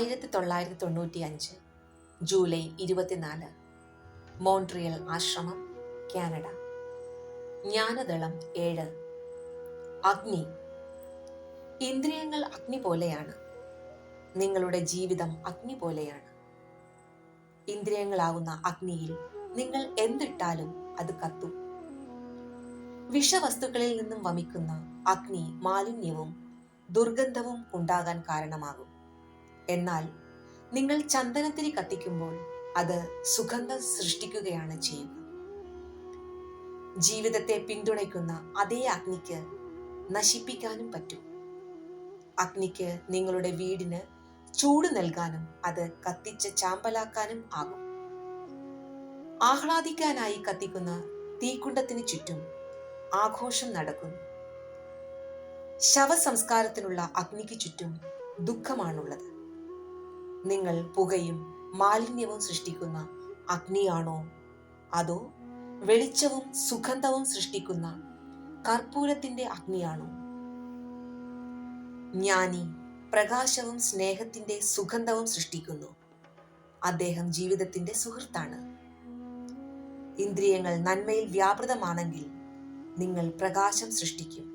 1995 July 24, Montreal ആശ്രമം, Canada. ജ്ഞാനദളം 7. അഗ്നി. ഇന്ദ്രിയങ്ങൾ അഗ്നി പോലെയാണ്. നിങ്ങളുടെ ജീവിതം അഗ്നി പോലെയാണ്. ഇന്ദ്രിയങ്ങളാവുന്ന അഗ്നിയിൽ നിങ്ങൾ എന്തിട്ടാലും അത് കത്തും. വിഷവസ്തുക്കളിൽ നിന്നും വമിക്കുന്ന അഗ്നി മാലിന്യവും ദുർഗന്ധവും ഉണ്ടാകാൻ കാരണമാകും. എന്നാൽ നിങ്ങൾ ചന്ദനത്തിരി കത്തിക്കുമ്പോൾ അത് സുഗന്ധം സൃഷ്ടിക്കുകയാണ് ചെയ്യുക. ജീവിതത്തെ പിന്തുണയ്ക്കുന്ന അതേ അഗ്നിക്ക് നശിപ്പിക്കാനും പറ്റും. അഗ്നിക്ക് നിങ്ങളുടെ വീടിന് ചൂട് നൽകാനും അത് കത്തിച്ച് ചാമ്പലാക്കാനും ആകും. ആഹ്ലാദിക്കാനായി കത്തിക്കുന്ന തീക്കുണ്ടത്തിന് ചുറ്റും ആഘോഷം നടക്കുന്നു. ശവസംസ്കാരത്തിനുള്ള അഗ്നിക്ക് ചുറ്റും ദുഃഖമാണുള്ളത്. നിങ്ങൾ പുകയും മാലിന്യവും സൃഷ്ടിക്കുന്ന അഗ്നിയാണോ, അതോ വെളിച്ചവും സുഗന്ധവും സൃഷ്ടിക്കുന്ന കർപ്പൂരത്തിന്റെ അഗ്നിയാണോ? ജ്ഞാനി പ്രകാശവും സ്നേഹത്തിന്റെ സുഗന്ധവും സൃഷ്ടിക്കുന്നു. അദ്ദേഹം ജീവിതത്തിന്റെ സുഹൃത്താണ്. ഇന്ദ്രിയങ്ങൾ നന്മയിൽ വ്യാപൃതമാണെങ്കിൽ നിങ്ങൾ പ്രകാശം സൃഷ്ടിക്കും.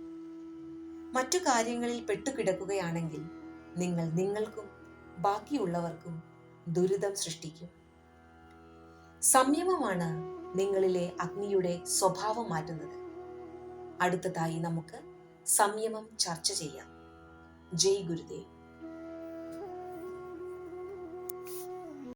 മറ്റു കാര്യങ്ങളിൽ പെട്ടുകിടക്കുകയാണെങ്കിൽ നിങ്ങൾ നിങ്ങൾക്കും ബാക്കിയുള്ളവർക്കും ദുരിതം സൃഷ്ടിക്കും. സംയമമാണ് നിങ്ങളിലെ അഗ്നിയുടെ സ്വഭാവം മാറ്റുന്നത്. അടുത്തതായി നമുക്ക് സംയമം ചർച്ച ചെയ്യാം. ജയ് ഗുരുദേവ്.